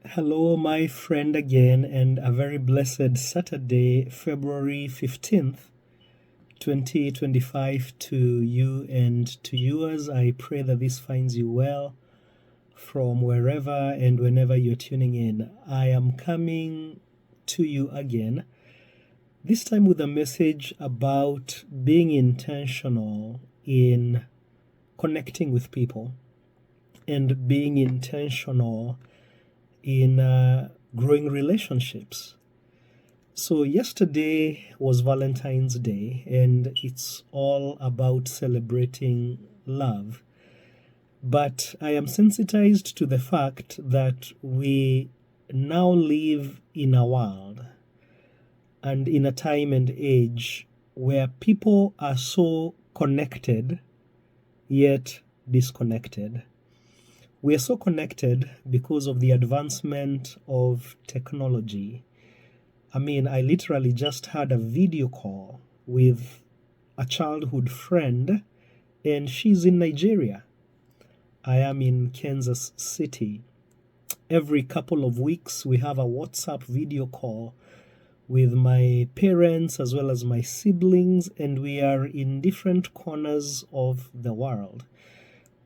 Hello, my friend, again, and a very blessed Saturday, February 15th, 2025, to you and to yours. I pray that this finds you well from wherever and whenever you're tuning in. I am coming to you again, this time with a message about being intentional in connecting with people and being intentional in growing relationships. So, yesterday was Valentine's Day, and it's all about celebrating love. But I am sensitized to the fact that we now live in a world and in a time and age where people are so connected yet disconnected. We are so connected because of the advancement of technology. I mean, I literally just had a video call with a childhood friend, and she's in Nigeria. I am in Kansas City. Every couple of weeks, we have a WhatsApp video call with my parents as well as my siblings, and we are in different corners of the world.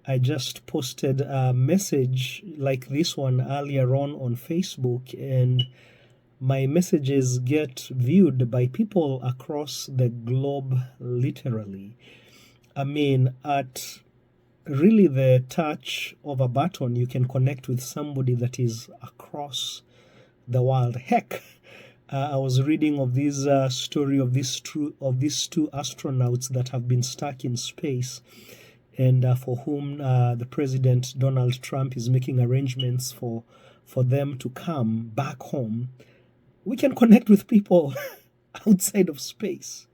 I just posted a message like this one earlier on Facebook, and my messages get viewed by people across the globe, literally. I mean, at really the touch of a button, you can connect with somebody that is across the world. Heck, I was reading of this story of these two astronauts that have been stuck in space, and for whom the President Donald Trump is making arrangements for them to come back home. We can connect with people outside of space.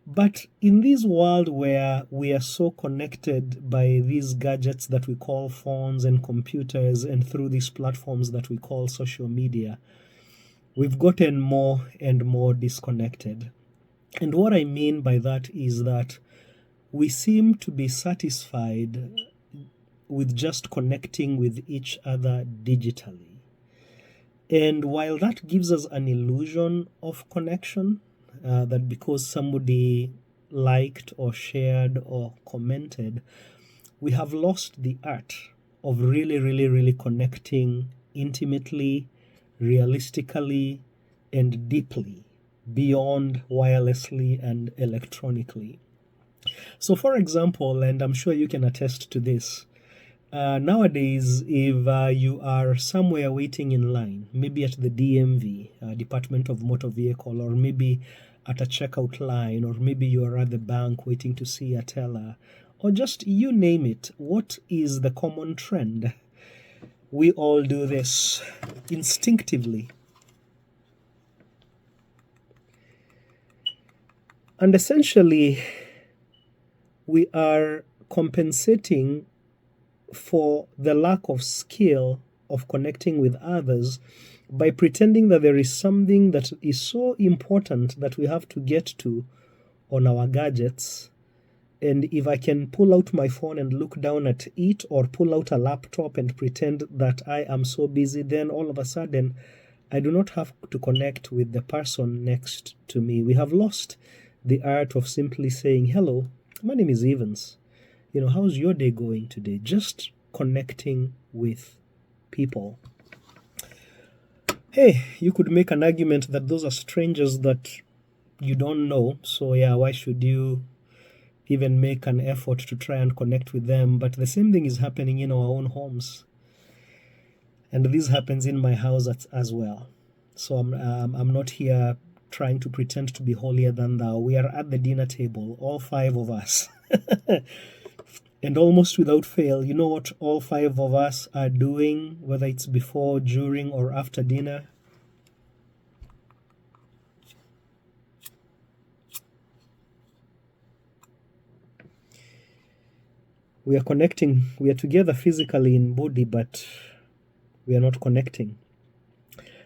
But in this world where we are so connected by these gadgets that we call phones and computers, and through these platforms that we call social media, we've gotten more and more disconnected. And what I mean by that is that we seem to be satisfied with just connecting with each other digitally. And while that gives us an illusion of connection, that because somebody liked or shared or commented, we have lost the art of really, really, really connecting intimately, realistically, and deeply beyond wirelessly and electronically. So, for example, and I'm sure you can attest to this, nowadays, if you are somewhere waiting in line, maybe at the DMV, Department of Motor Vehicle, or maybe at a checkout line, or maybe you are at the bank waiting to see a teller, or just you name it, what is the common trend? We all do this instinctively. And essentially, we are compensating for the lack of skill of connecting with others by pretending that there is something that is so important that we have to get to on our gadgets. And if I can pull out my phone and look down at it, or pull out a laptop and pretend that I am so busy, then all of a sudden I do not have to connect with the person next to me. We have lost the art of simply saying, hello, my name is Evans. How's your day going today? Just connecting with people. Hey, you could make an argument that those are strangers that you don't know. So yeah, why should you even make an effort to try and connect with them? But the same thing is happening in our own homes. And this happens in my house as well. So I'm not here trying to pretend to be holier than thou. We are at the dinner table, all five of us. And almost without fail, you know what all five of us are doing, whether it's before, during, or after dinner? We are connecting. We are together physically in body, but we are not connecting.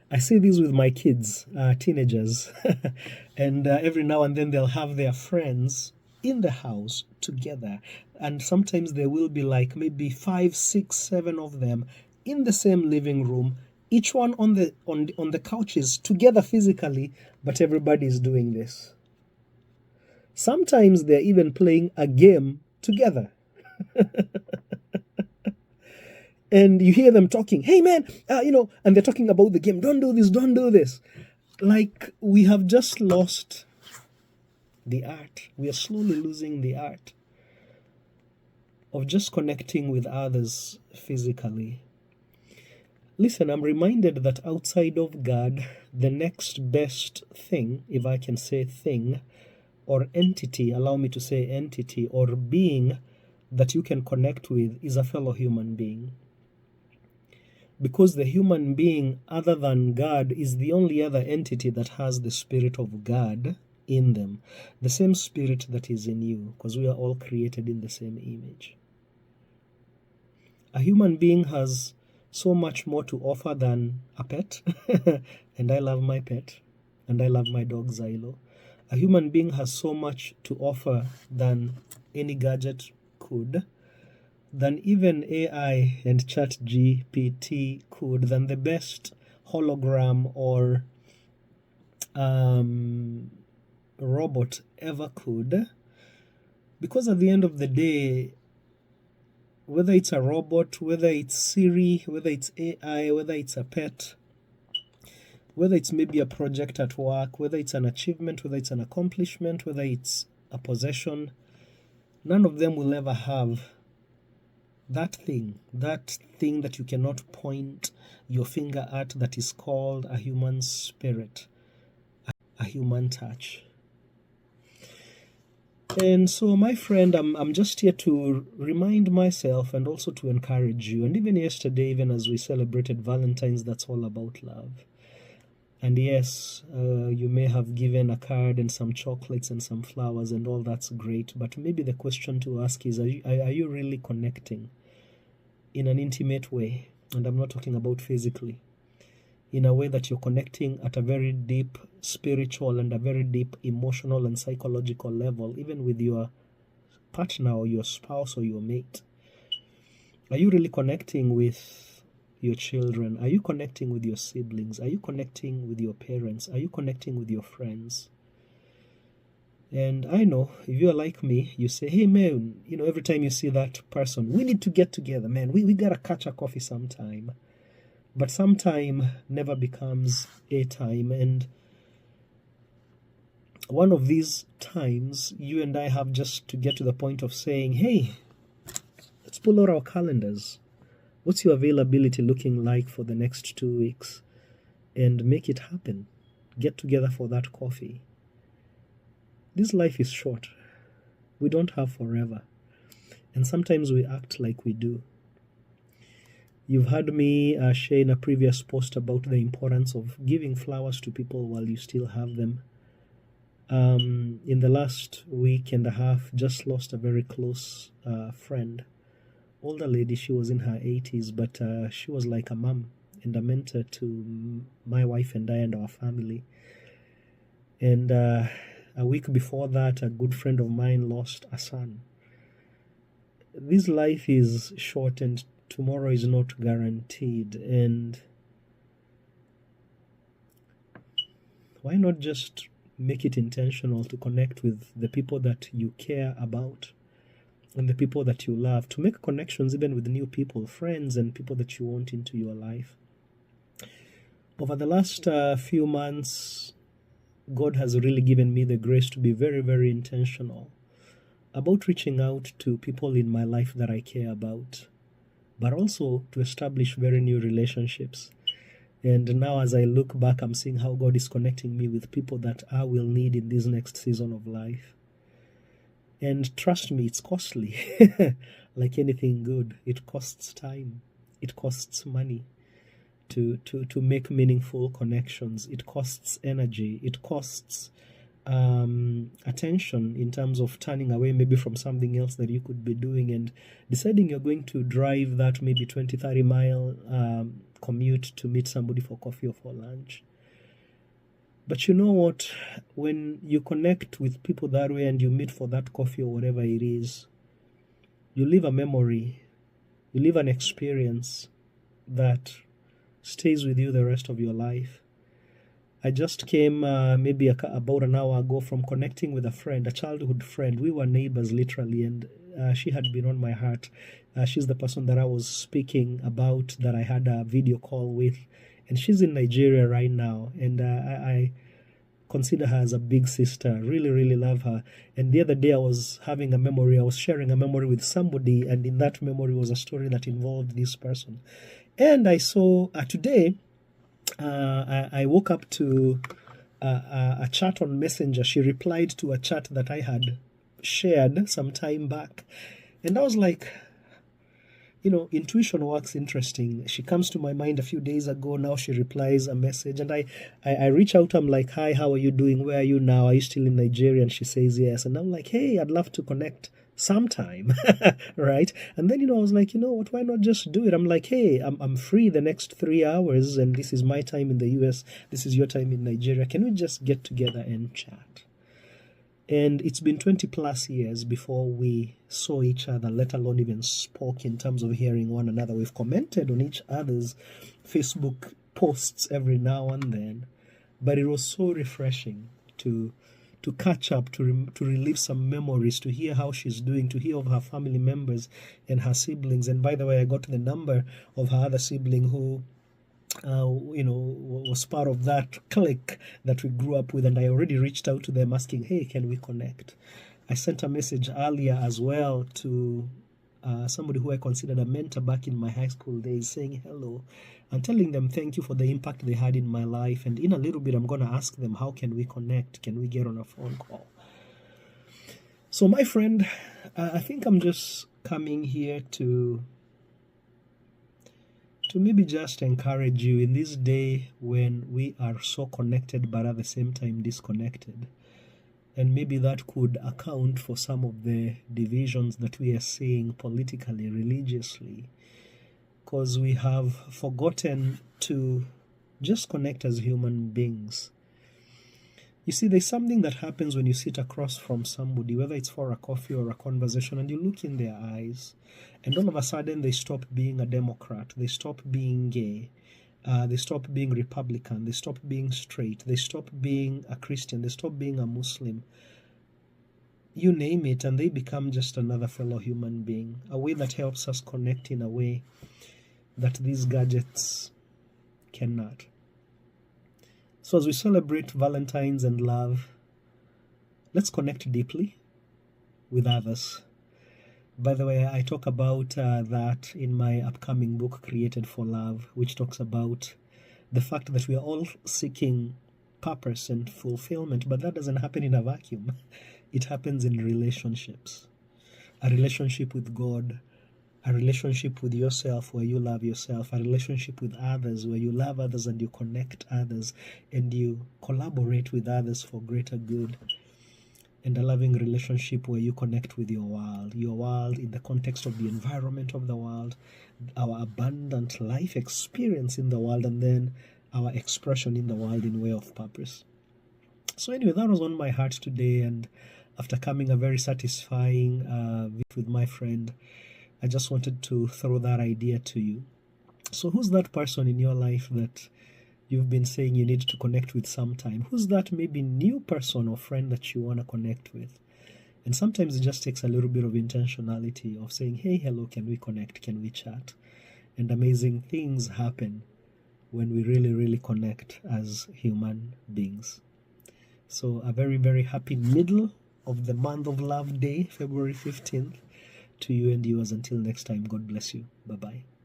I see this with my kids, teenagers, and every now and then they'll have their friends in the house together, and sometimes there will be like maybe 5, 6, 7 of them in the same living room Each one on the couches together physically, but everybody is doing this. Sometimes they're even playing a game together. And you hear them talking, hey man, and they're talking about the game. Don't do this, don't do this. Like, we have just lost the art. We are slowly losing the art of just connecting with others physically. Listen, I'm reminded that outside of God, the next best thing, if I can say thing, or entity, allow me to say entity, or being that you can connect with is a fellow human being. Because the human being, other than God, is the only other entity that has the Spirit of God in them. The same Spirit that is in you, because we are all created in the same image. A human being has so much more to offer than a pet. And I love my pet. And I love my dog Xylo. A human being has so much to offer than any gadget could, than even AI and ChatGPT could, than the best hologram or robot ever could. Because at the end of the day, whether it's a robot, whether it's Siri, whether it's AI, whether it's a pet, whether it's maybe a project at work, whether it's an achievement, whether it's an accomplishment, whether it's a possession, none of them will ever have that thing that you cannot point your finger at, that is called a human spirit, a human touch. And so, my friend, I'm just here to remind myself and also to encourage you. And even yesterday, even as we celebrated Valentine's, that's all about love. And yes, you may have given a card and some chocolates and some flowers, and all that's great. But maybe the question to ask is, are you really connecting in an intimate way? And I'm not talking about physically. In a way that you're connecting at a very deep spiritual and a very deep emotional and psychological level, even with your partner or your spouse or your mate. Are you really connecting with your children? Are you connecting with your siblings? Are you connecting with your parents? Are you connecting with your friends? And I know, if you're like me, you say, hey man, every time you see that person, we need to get together, man. We gotta catch a coffee sometime. But sometime never becomes a time. And one of these times, you and I have just to get to the point of saying, hey, let's pull out our calendars. What's your availability looking like for the next 2 weeks? And make it happen. Get together for that coffee. This life is short. We don't have forever. And sometimes we act like we do. You've heard me share in a previous post about the importance of giving flowers to people while you still have them. In the last week and a half, just lost a very close friend. Older lady, she was in her 80s, but she was like a mom and a mentor to my wife and I and our family. And a week before that, a good friend of mine lost a son. This life is short and tomorrow is not guaranteed. And why not just make it intentional to connect with the people that you care about and the people that you love, to make connections even with new people, friends and people that you want into your life. Over the last few months, God has really given me the grace to be very, very intentional about reaching out to people in my life that I care about, but also to establish very new relationships. And now as I look back, I'm seeing how God is connecting me with people that I will need in this next season of life. And trust me, it's costly. Like anything good, it costs time. It costs money to make meaningful connections. It costs energy. It costs attention in terms of turning away maybe from something else that you could be doing and deciding you're going to drive that maybe 20-30 mile commute to meet somebody for coffee or for lunch. But you know what? When you connect with people that way and you meet for that coffee or whatever it is, you leave a memory, you leave an experience that stays with you the rest of your life. I just came maybe about an hour ago from connecting with a friend, a childhood friend. We were neighbors literally, and she had been on my heart. She's the person that I was speaking about, that I had a video call with, and she's in Nigeria right now, and I consider her as a big sister. Really, really love her. And the other day I was having a memory. I was sharing a memory with somebody, and in that memory was a story that involved this person. And I saw today, I woke up to a chat on Messenger. She replied to a chat that I had shared some time back. And I was like, intuition works interesting. She comes to my mind a few days ago. Now she replies a message, and I reach out. I'm like, hi, how are you doing? Where are you now? Are you still in Nigeria? And she says yes. And I'm like, hey, I'd love to connect sometime. Right? And then, I was like, what, why not just do it? I'm like, hey, I'm free the next 3 hours, and this is my time in the US. This is your time in Nigeria. Can we just get together and chat? And it's been 20 plus years before we saw each other, let alone even spoke in terms of hearing one another. We've commented on each other's Facebook posts every now and then, but it was so refreshing to catch up, to relive some memories, to hear how she's doing, to hear of her family members and her siblings. And by the way, I got the number of her other sibling who was part of that clique that we grew up with, and I already reached out to them asking, hey, can we connect? I sent a message earlier as well to somebody who I considered a mentor back in my high school days, saying hello and telling them thank you for the impact they had in my life. And in a little bit, I'm going to ask them, how can we connect? Can we get on a phone call? So my friend, I think I'm just coming here to maybe just encourage you in this day when we are so connected but at the same time disconnected. And maybe that could account for some of the divisions that we are seeing politically, religiously, because we have forgotten to just connect as human beings. You see, there's something that happens when you sit across from somebody, whether it's for a coffee or a conversation, and you look in their eyes, and all of a sudden they stop being a Democrat, they stop being gay, they stop being Republican, they stop being straight, they stop being a Christian, they stop being a Muslim. You name it, and they become just another fellow human being, a way that helps us connect in a way that these gadgets cannot. So as we celebrate Valentine's and love, let's connect deeply with others. By the way, I talk about that in my upcoming book, Created for Love, which talks about the fact that we are all seeking purpose and fulfillment, but that doesn't happen in a vacuum. It happens in relationships. A relationship with God, a relationship with yourself where you love yourself, a relationship with others where you love others and you connect others and you collaborate with others for greater good, and a loving relationship where you connect with your world in the context of the environment of the world, our abundant life experience in the world, and then our expression in the world in way of purpose. So anyway, that was on my heart today, and after coming a very satisfying with my friend, I just wanted to throw that idea to you. So who's that person in your life that you've been saying you need to connect with sometime? Who's that maybe new person or friend that you want to connect with? And sometimes it just takes a little bit of intentionality of saying, hey, hello, can we connect? Can we chat? And amazing things happen when we really, really connect as human beings. So a very, very happy middle of the month of Love Day, February 15th. To you and yours. Until next time, God bless you. Bye-bye.